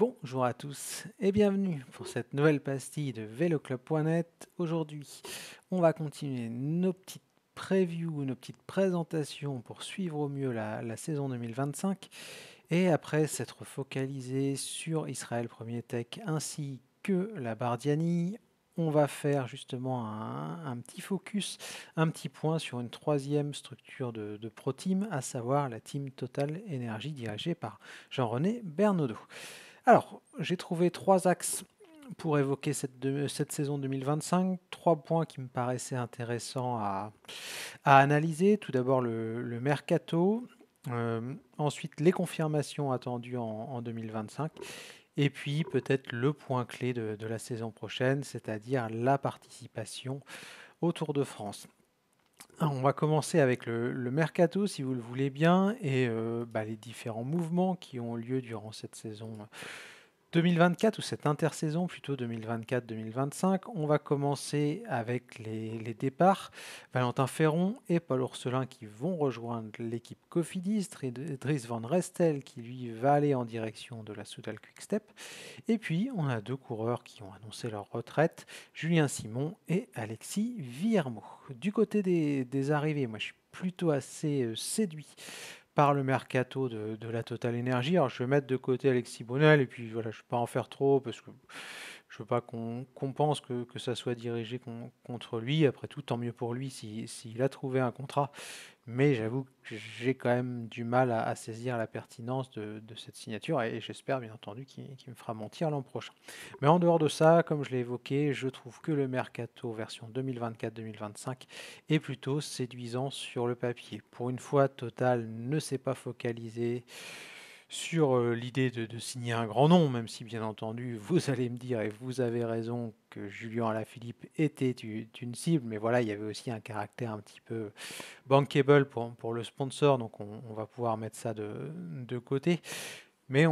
Bonjour à tous et bienvenue pour cette nouvelle pastille de véloclub.net. Aujourd'hui, on va continuer nos petites previews, nos petites présentations pour suivre au mieux la saison 2025 et après s'être focalisé sur Israël Premier Tech ainsi que la Bardiani. On va faire justement un petit focus, un petit point sur une troisième structure de Pro Team, à savoir la Team Total Energy dirigée par Jean-René Bernaudot. Alors, j'ai trouvé trois axes pour évoquer cette saison 2025, trois points qui me paraissaient intéressants à analyser. Tout d'abord le mercato, ensuite les confirmations attendues en 2025, et puis peut-être le point clé de la saison prochaine, c'est-à-dire la participation au Tour de France. Alors, on va commencer avec le mercato, si vous le voulez bien, et les différents mouvements qui ont lieu durant cette saison 2024 ou cette intersaison plutôt 2024-2025. On va commencer avec les départs. Valentin Ferron et Paul Orselin qui vont rejoindre l'équipe Cofidis, Dries Van Restel qui lui va aller en direction de la Soudal Quickstep. Et puis on a deux coureurs qui ont annoncé leur retraite, Julien Simon et Alexis Villermo. Du côté des arrivées, moi je suis plutôt assez séduit par le mercato de la Total Energy. Alors je vais mettre de côté Alexis Brunel et puis voilà, je ne vais pas en faire trop parce que je veux pas qu'on pense que ça soit dirigé contre lui. Après tout, tant mieux pour lui s'il a trouvé un contrat. Mais j'avoue que j'ai quand même du mal à saisir la pertinence de cette signature et j'espère bien entendu qu'il me fera mentir l'an prochain. Mais en dehors de ça, comme je l'ai évoqué, je trouve que le mercato version 2024-2025 est plutôt séduisant sur le papier. Pour une fois, Total ne s'est pas focalisé sur l'idée de signer un grand nom, même si bien entendu vous allez me dire, et vous avez raison, que Julien Alaphilippe était une cible, mais voilà, il y avait aussi un caractère un petit peu bankable pour le sponsor, donc on va pouvoir mettre ça de côté. Mais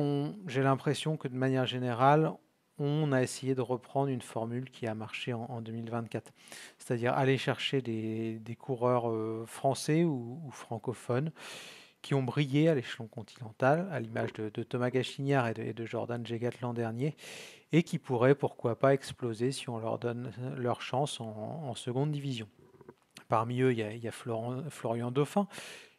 j'ai l'impression que de manière générale, on a essayé de reprendre une formule qui a marché en 2024, c'est-à-dire aller chercher des coureurs français ou francophones qui ont brillé à l'échelon continental, à l'image de Thomas Gachignard et de Jordan Jegat l'an dernier, et qui pourraient, pourquoi pas, exploser si on leur donne leur chance en seconde division. Parmi eux, il y a Florian Dauphin,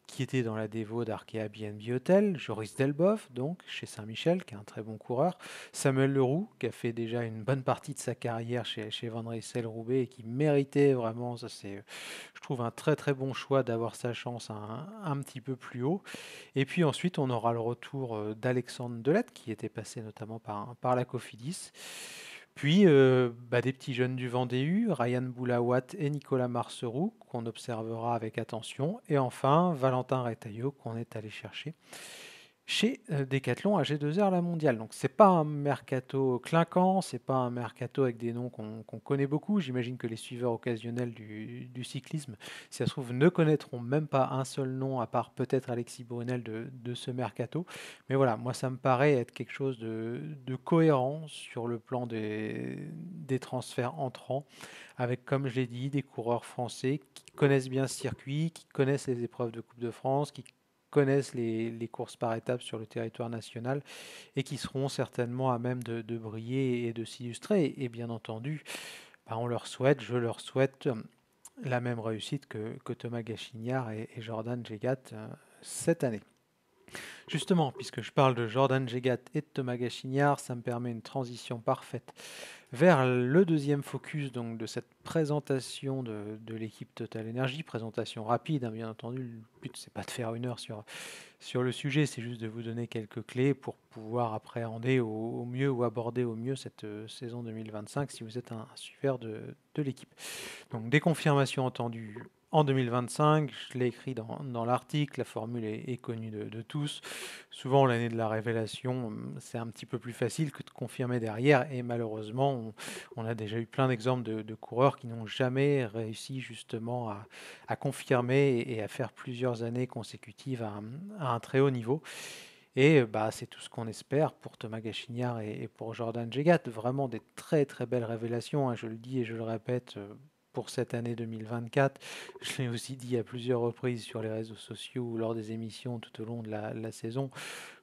qui était dans la dévo d'Arkea BNB Hotel, Joris Delboff, donc chez Saint-Michel, qui est un très bon coureur, Samuel Leroux, qui a fait déjà une bonne partie de sa carrière chez Van Rysel Roubaix et qui méritait vraiment, ça c'est, je trouve, un très très bon choix d'avoir sa chance un petit peu plus haut. Et puis ensuite, on aura le retour d'Alexandre Delette, qui était passé notamment par la Cofidis. Puis des petits jeunes du Vendée, Ryan Boulawat et Nicolas Marceroux, qu'on observera avec attention. Et enfin, Valentin Retailleau, qu'on est allé chercher chez Decathlon à G2R La Mondiale. Donc c'est pas un mercato clinquant, c'est pas un mercato avec des noms qu'on connaît beaucoup. J'imagine que les suiveurs occasionnels du cyclisme, si ça se trouve, ne connaîtront même pas un seul nom, à part peut-être Alexis Brunel de ce mercato. Mais voilà, moi ça me paraît être quelque chose de cohérent sur le plan des transferts entrants, avec, comme je l'ai dit, des coureurs français qui connaissent bien ce circuit, qui connaissent les épreuves de Coupe de France, qui connaissent les courses par étapes sur le territoire national et qui seront certainement à même de briller et de s'illustrer. Et bien entendu, on leur souhaite, je leur souhaite la même réussite que Thomas Gachignard et Jordan Jegat cette année. Justement, puisque je parle de Jordan Jegat et de Thomas Gachignard, ça me permet une transition parfaite vers le deuxième focus donc, de cette présentation de l'équipe Total Energy, présentation rapide, hein, bien entendu, le but c'est pas de faire une heure sur le sujet, c'est juste de vous donner quelques clés pour pouvoir appréhender au mieux ou aborder au mieux cette saison 2025 si vous êtes un suiveur de l'équipe. Donc des confirmations entendues en 2025, je l'ai écrit dans l'article, la formule est connue de tous. Souvent l'année de la révélation, c'est un petit peu plus facile que de confirmer derrière et malheureusement on a déjà eu plein d'exemples de coureurs qui n'ont jamais réussi justement à confirmer et à faire plusieurs années consécutives à un très haut niveau. Et c'est tout ce qu'on espère pour Thomas Gachignard et pour Jordan Jegat. Vraiment des très très belles révélations, hein, je le dis et je le répète. pour cette année 2024. Je l'ai aussi dit à plusieurs reprises sur les réseaux sociaux ou lors des émissions tout au long de la saison.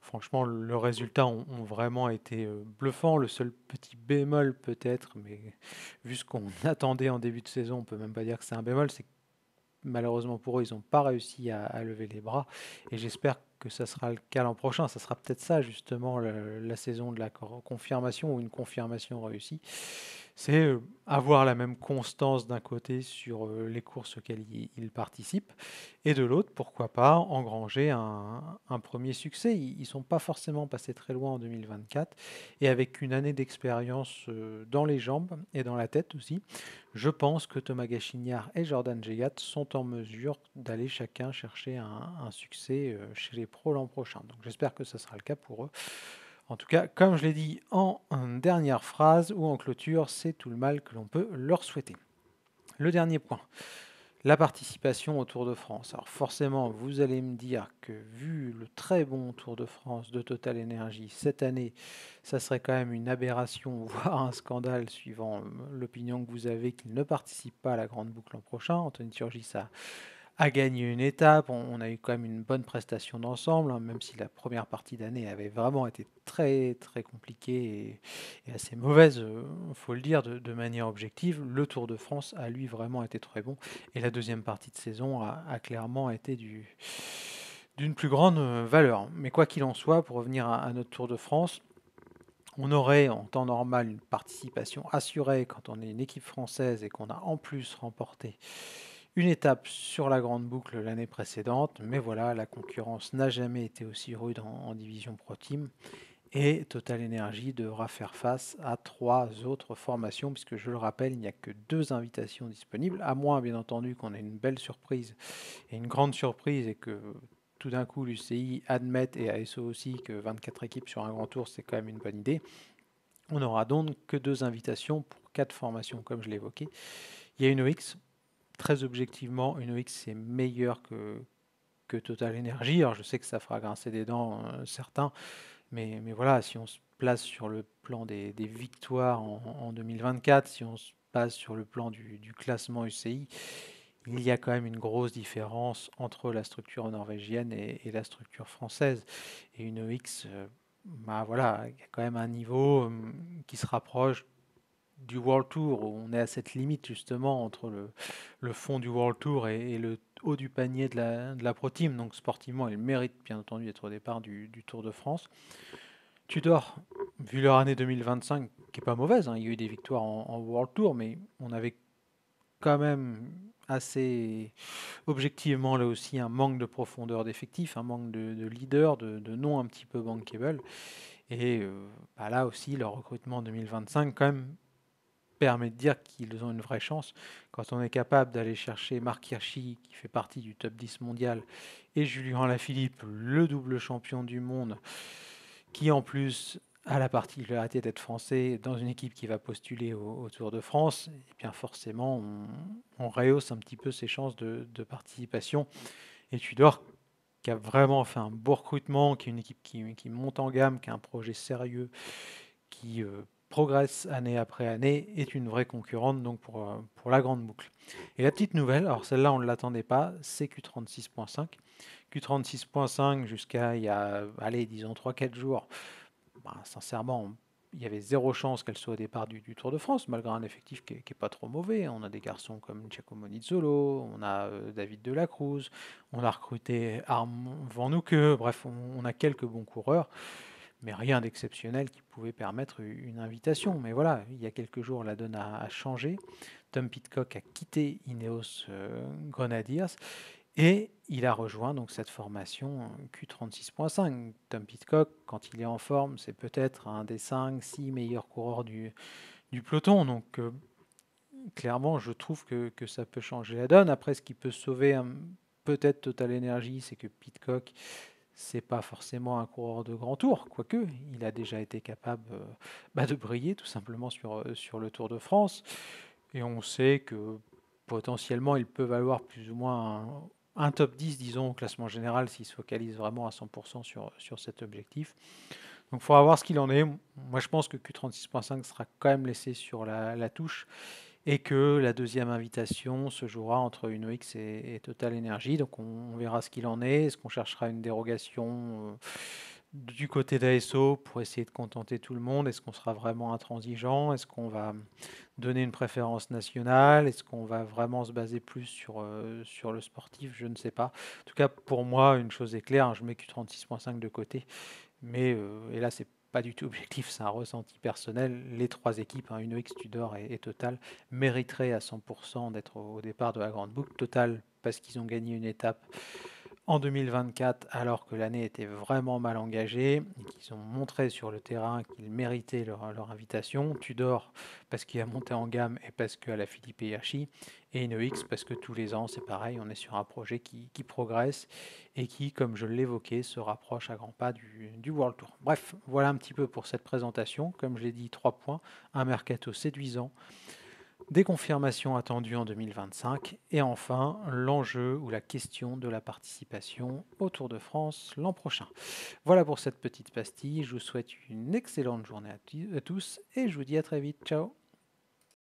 Franchement, le résultat ont vraiment été bluffant. Le seul petit bémol peut-être, mais vu ce qu'on attendait en début de saison, on peut même pas dire que c'est un bémol, c'est que malheureusement pour eux, ils n'ont pas réussi à lever les bras. Et j'espère que ça sera le cas l'an prochain. Ça sera peut-être ça justement la saison de la confirmation ou une confirmation réussie. C'est avoir la même constance d'un côté sur les courses auxquelles ils participent et de l'autre, pourquoi pas, engranger un premier succès. Ils ne sont pas forcément passés très loin en 2024 et avec une année d'expérience dans les jambes et dans la tête aussi, je pense que Thomas Gachignard et Jordan Jegat sont en mesure d'aller chacun chercher un succès chez les pros l'an prochain. Donc j'espère que ce sera le cas pour eux. En tout cas, comme je l'ai dit en dernière phrase ou en clôture, c'est tout le mal que l'on peut leur souhaiter. Le dernier point, la participation au Tour de France. Alors forcément, vous allez me dire que vu le très bon Tour de France de Total Energy cette année, ça serait quand même une aberration, voire un scandale, suivant l'opinion que vous avez, qu'il ne participe pas à la Grande Boucle l'an prochain. Anthony Turgis a gagné une étape. On a eu quand même une bonne prestation d'ensemble, hein, même si la première partie d'année avait vraiment été très très compliquée et assez mauvaise, faut le dire, de manière objective. Le Tour de France a lui vraiment été très bon et la deuxième partie de saison a clairement été d'une plus grande valeur. Mais quoi qu'il en soit, pour revenir à notre Tour de France, on aurait en temps normal une participation assurée quand on est une équipe française et qu'on a en plus remporté une étape sur la grande boucle l'année précédente, mais voilà, la concurrence n'a jamais été aussi rude en division Pro Team et Total Energy devra faire face à 3 autres formations, puisque je le rappelle, il n'y a que 2 invitations disponibles, à moins bien entendu qu'on ait une belle surprise et une grande surprise et que tout d'un coup l'UCI admette et ASO aussi que 24 équipes sur un grand tour c'est quand même une bonne idée. On n'aura donc que 2 invitations pour 4 formations comme je l'évoquais. Il y a une OX, très objectivement, une OX c'est meilleur que Total Energy. Alors je sais que ça fera grincer des dents certains, mais voilà, si on se place sur le plan des victoires en 2024, si on se base sur le plan du classement UCI, il y a quand même une grosse différence entre la structure norvégienne et la structure française. Et une OX, bah voilà, il y a quand même un niveau qui se rapproche du World Tour, où on est à cette limite justement entre le fond du World Tour et le haut du panier de la Pro Team. Donc sportivement, ils méritent bien entendu d'être au départ du Tour de France. Tudor, vu leur année 2025, qui est pas mauvaise, hein, il y a eu des victoires en World Tour, mais on avait quand même assez objectivement là aussi un manque de profondeur d'effectifs, un manque de leaders, de noms un petit peu bankable. Et bah là aussi, leur recrutement en 2025 quand même permet de dire qu'ils ont une vraie chance. Quand on est capable d'aller chercher Marc Hirschi, qui fait partie du top 10 mondial, et Julien Lafilippe, le double champion du monde, qui en plus a la particularité d'être français dans une équipe qui va postuler au Tour de France, et bien forcément on rehausse un petit peu ses chances de participation. Et Tudor, qui a vraiment fait un beau recrutement, qui est une équipe qui monte en gamme, qui a un projet sérieux, qui progresse année après année, est une vraie concurrente donc pour la grande boucle. Et la petite nouvelle, alors celle-là on ne l'attendait pas, c'est Q36.5. Q36.5 jusqu'à il y a, allez, disons 3-4 jours, bah, sincèrement, il y avait zéro chance qu'elle soit au départ du Tour de France, malgré un effectif qui est pas trop mauvais. On a des garçons comme Giacomo Nizzolo, on a David Delacruz, on a recruté Arm Van Hoeke, bref, on a quelques bons coureurs, mais rien d'exceptionnel qui pouvait permettre une invitation. Mais voilà, il y a quelques jours, la donne a changé. Tom Pidcock a quitté Ineos Grenadiers et il a rejoint donc cette formation Q36.5. Tom Pidcock, quand il est en forme, c'est peut-être un des 5-6 meilleurs coureurs du peloton. Donc clairement, je trouve que ça peut changer la donne. Après, ce qui peut sauver peut-être Total Energy, c'est que Pidcock, c'est pas forcément un coureur de grand tour, quoique il a déjà été capable de briller tout simplement sur le Tour de France. Et on sait que potentiellement il peut valoir plus ou moins un top 10, disons, au classement général s'il se focalise vraiment à 100% sur cet objectif. Donc il faudra voir ce qu'il en est. Moi je pense que Q36.5 sera quand même laissé sur la touche et que la deuxième invitation se jouera entre UNOX et Total Energy. Donc on verra ce qu'il en est. Est-ce qu'on cherchera une dérogation du côté d'ASO pour essayer de contenter tout le monde? Est-ce qu'on sera vraiment intransigeant? Est-ce qu'on va donner une préférence nationale? Est-ce qu'on va vraiment se baser plus sur le sportif? Je ne sais pas. En tout cas, pour moi, une chose est claire, hein, je mets Q36.5 de côté, mais et là, c'est pas du tout objectif, c'est un ressenti personnel. Les trois équipes, hein, UNOX, Tudor et Total, mériteraient à 100% d'être au départ de la grande boucle. Total, parce qu'ils ont gagné une étape en 2024, alors que l'année était vraiment mal engagée, et qu'ils ont montré sur le terrain qu'ils méritaient leur invitation. Tudor, parce qu'il a monté en gamme et parce qu'à Philippe Hirschi, et InnoX, parce que tous les ans, c'est pareil, on est sur un projet qui progresse et qui, comme je l'évoquais, se rapproche à grands pas du World Tour. Bref, voilà un petit peu pour cette présentation. Comme je l'ai dit, 3 points, un mercato séduisant, des confirmations attendues en 2025 et enfin l'enjeu ou la question de la participation au Tour de France l'an prochain. Voilà pour cette petite pastille, je vous souhaite une excellente journée à tous et je vous dis à très vite, ciao.